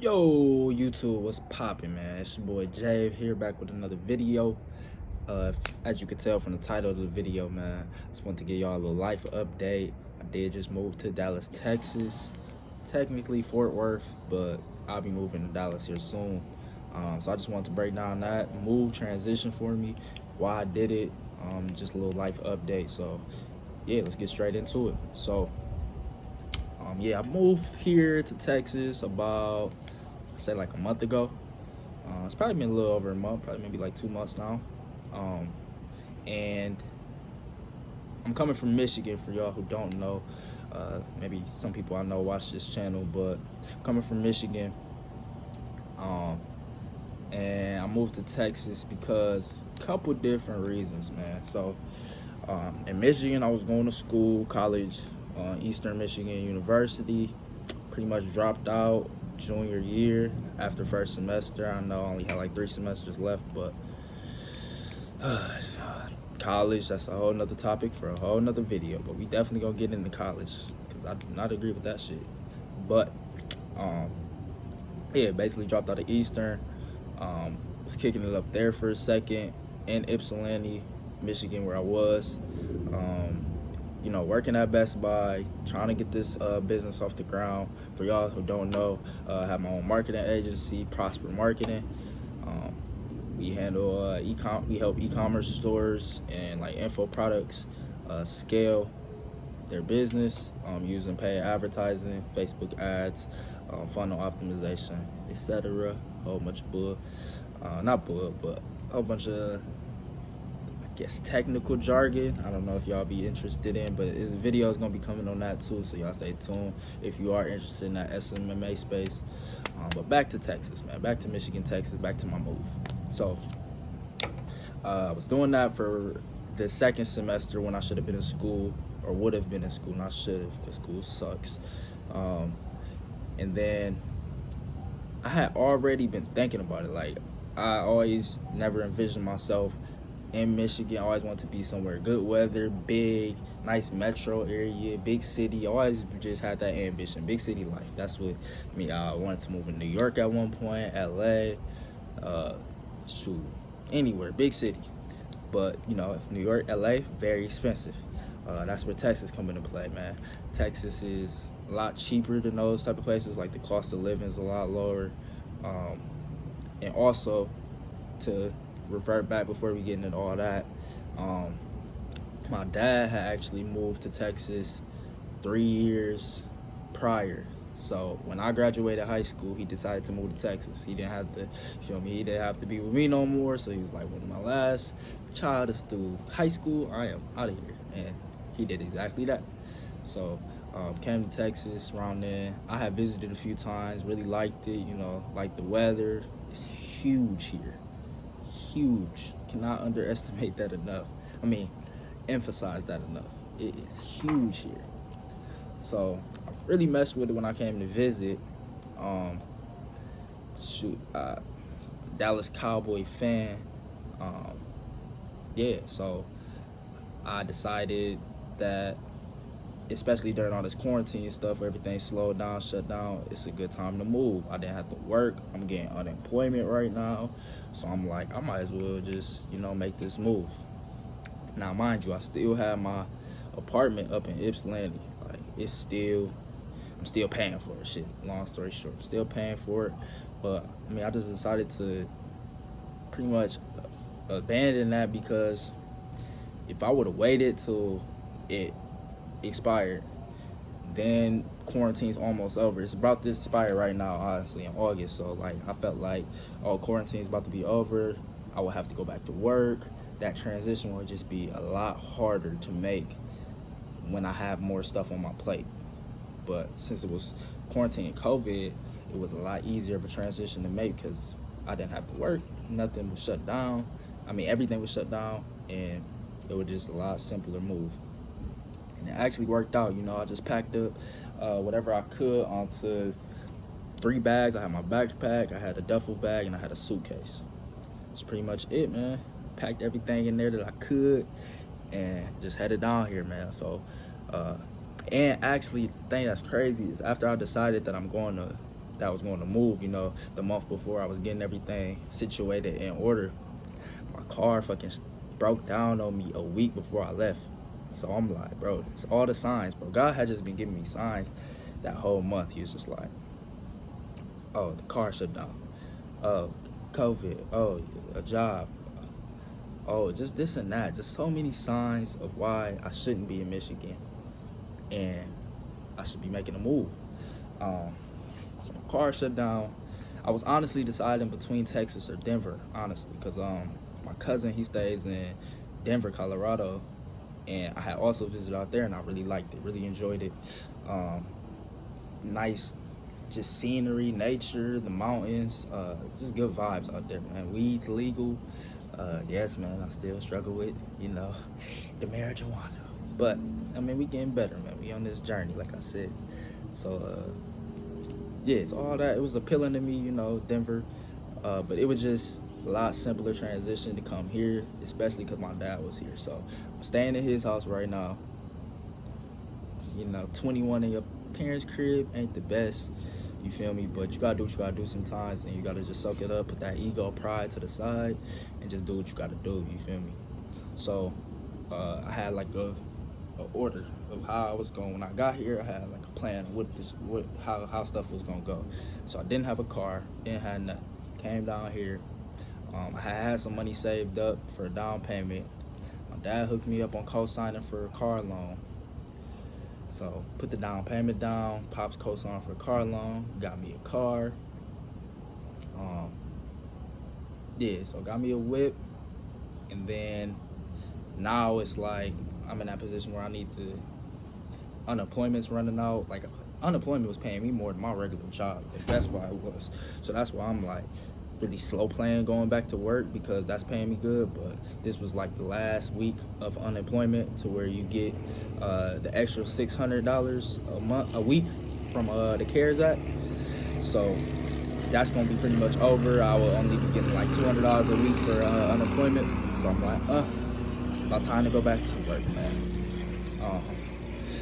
Yo, YouTube, what's poppin', man? It's your boy Jay here, back with another video. As you can tell from the title of the video, man, I just want to give y'all a little life update. I did just move to Dallas, Texas. Technically Fort Worth, but I'll be moving to Dallas here soon. So I just wanted to break down that move transition for me, why I did it, just a little life update. So yeah, let's get straight into it. Yeah, I moved here to Texas about, say, like a month ago. It's probably been a little over a month, probably maybe like 2 months now. And I'm coming from Michigan, for y'all who don't know. Maybe some people I know watch this channel, but I'm coming from Michigan. And I moved to Texas because a couple different reasons, man. So in Michigan, I was going to school, college, Eastern Michigan University. Pretty much dropped out junior year after first semester. I know I only had like 3 semesters left, but college, that's a whole nother topic for a whole nother video. But we definitely gonna get into college because I do not agree with that shit. But yeah, basically dropped out of Eastern. Was kicking it up there for a second in Ypsilanti, Michigan, where I was. Working at Best Buy, trying to get this business off the ground. For y'all who don't know, I have my own marketing agency, Prosper Marketing. We handle we help e-commerce stores and like info products scale their business using paid advertising, Facebook ads, funnel optimization, etc. A whole bunch of not bull, but a whole bunch of, I guess, technical jargon. I don't know if y'all be interested in, but this video is gonna be coming on that too, so y'all stay tuned if you are interested in that SMMA space. But back to Texas, man. Back to Michigan, Texas. Back to my move. So I was doing that for the second semester when I should have been in school, or would have been in school. Not should have, because school sucks. And then I had already been thinking about it. Like, I always never envisioned myself in Michigan. I always wanted to be somewhere good weather, big, nice metro area, big city. I always just had that ambition, big city life. That's what I wanted to move in New York at one point, LA, anywhere, big city. But New York, LA, very expensive. That's where Texas come into play, man. Texas is a lot cheaper than those type of places. Like, the cost of living is a lot lower. And also, to revert back before we get into all that, my dad had actually moved to Texas 3 years prior. So when I graduated high school, he decided to move to Texas. He didn't have to, he didn't have to be with me no more. So he was like, when my last child is through high school, I am out of here. And he did exactly that. So came to Texas around then. I had visited a few times, really liked it, like the weather. It's huge here. Huge. Cannot underestimate that enough. Emphasize that enough. It is huge here. So I really messed with it when I came to visit. Dallas Cowboy fan. So I decided that, especially during all this quarantine stuff where everything slowed down, shut down, it's a good time to move. I didn't have to work. I'm getting unemployment right now. So I'm like, I might as well just, make this move. Now, mind you, I still have my apartment up in Ypsilanti. Like, I'm still paying for it. Shit, long story short, I'm still paying for it. But, I just decided to pretty much abandon that, because if I would have waited till it expired, then quarantine's almost over. It's about to expire right now, honestly, in August. So like, I felt like, quarantine's about to be over. I would have to go back to work. That transition would just be a lot harder to make when I have more stuff on my plate. But since it was quarantine and COVID, it was a lot easier of a transition to make, because I didn't have to work. Nothing was shut down. Everything was shut down, and it was just a lot simpler move. And it actually worked out. I just packed up whatever I could onto 3 bags. I had my backpack, I had a duffel bag, and I had a suitcase. That's pretty much it, man. Packed everything in there that I could and just headed down here, man. So and actually, the thing that's crazy is, after I decided that I'm going to that I was going to move. You know, the month before I was getting everything situated in order, my car fucking broke down on me a week before I left. So I'm like, bro, it's all the signs, bro. God had just been giving me signs that whole month. He was just like, oh, the car shut down. Oh, COVID. Oh, a job. Oh, just this and that. Just so many signs of why I shouldn't be in Michigan and I should be making a move. So my car shut down. I was honestly deciding between Texas or Denver, honestly, because my cousin, he stays in Denver, Colorado, and I had also visited out there, and I really liked it, really enjoyed it. Nice, just scenery, nature, the mountains, just good vibes out there, man. Weed's legal. Yes, man, I still struggle with, you know, the marijuana. But, I mean, we getting better, man. We on this journey, like I said. So, yeah, so all that, it was appealing to me, you know, Denver. But it was just a lot simpler transition to come here, especially because my dad was here. So I'm staying in his house right now. You know, 21 in your parents' crib ain't the best, you feel me? But you gotta do what you gotta do sometimes, and you gotta just soak it up, put that ego, pride to the side, and just do what you gotta do, you feel me? So I had like a order of how I was going. When I got here, I had like a plan of how stuff was gonna go. So I didn't have a car, didn't have nothing. Came down here. I had some money saved up for a down payment. My dad hooked me up on co-signing for a car loan. So put the down payment down, Pops co-signed for a car loan, got me a car. Yeah, so got me a whip, and then now it's like I'm in that position where I need to, unemployment's running out. Like unemployment was paying me more than my regular job, if that's why it was. So that's why I'm like really slow playing going back to work, because that's paying me good. But this was like the last week of unemployment, to where you get the extra $600 a week from the CARES Act. So that's gonna be pretty much over. I will only be getting like $200 a week for unemployment. So I'm like, about time to go back to work, man.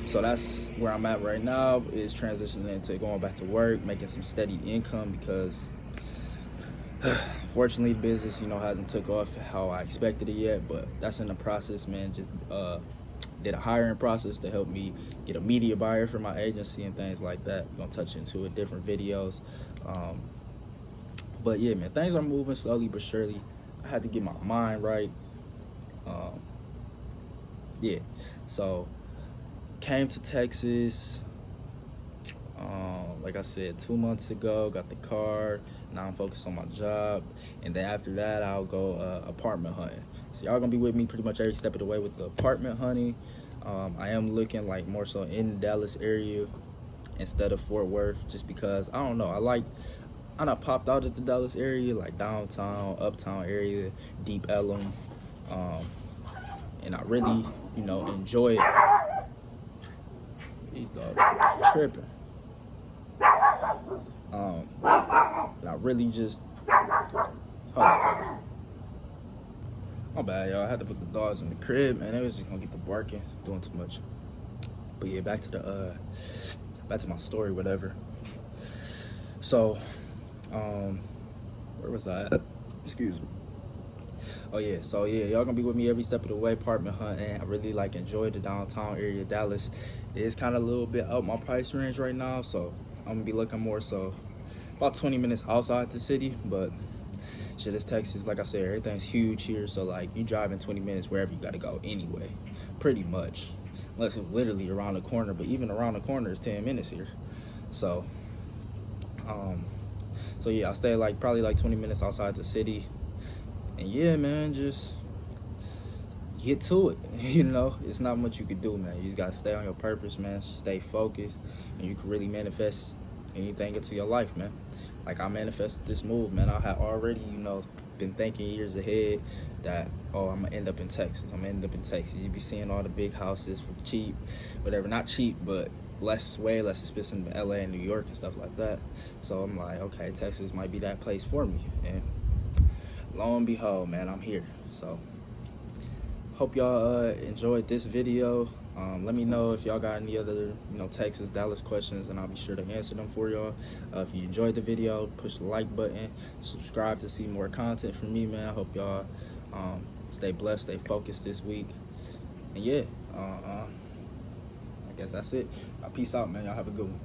So that's where I'm at right now, is transitioning into going back to work, making some steady income, because fortunately the business, you know, hasn't took off how I expected it yet, but that's in the process, man. Just did a hiring process to help me get a media buyer for my agency and things like that. We're gonna touch into it, different videos. But yeah, man, things are moving slowly but surely. I had to get my mind right. Yeah, so came to Texas, like I said, 2 months ago, got the car. Now I'm focused on my job, and then after that I'll go apartment hunting. So y'all gonna be with me pretty much every step of the way with the apartment hunting. I am looking like more so in the Dallas area instead of Fort Worth, just because I don't know, I done popped out at the Dallas area, like downtown, uptown area, Deep Ellum, and I really, you know, enjoy it. These dogs are tripping. And I really just, hold on. My bad, y'all. I had to put the dogs in the crib, man. They was just gonna get the barking, doing too much. But yeah, back to my story, whatever. So, where was I at? Excuse me. Oh yeah, so yeah, y'all gonna be with me every step of the way, apartment hunting. I really like enjoy the downtown area of Dallas. It's kind of a little bit out my price range right now, so I'm gonna be looking more so about 20 minutes outside the city. But shit, it's Texas, like I said, everything's huge here, so like you drive in 20 minutes wherever you gotta go anyway, pretty much, unless it's literally around the corner. But even around the corner is 10 minutes here. So so yeah, I stay like probably like 20 minutes outside the city. And yeah, man, just get to it. You know, it's not much you can do, man. You just gotta stay on your purpose, man. Stay focused, and you can really manifest anything into your life, man. Like I manifested this move, man. I had already, you know, been thinking years ahead that, oh, I'm gonna end up in Texas. You be seeing all the big houses for cheap, whatever. Not cheap, but way less expensive than LA and New York and stuff like that. So I'm like, okay, Texas might be that place for me. And lo and behold, man, I'm here. So hope y'all enjoyed this video. Let me know if y'all got any other, Texas, Dallas questions, and I'll be sure to answer them for y'all. If you enjoyed the video, push the like button, subscribe to see more content from me, man. I hope y'all stay blessed, stay focused this week. And yeah, I guess that's it. Peace out, man. Y'all have a good one.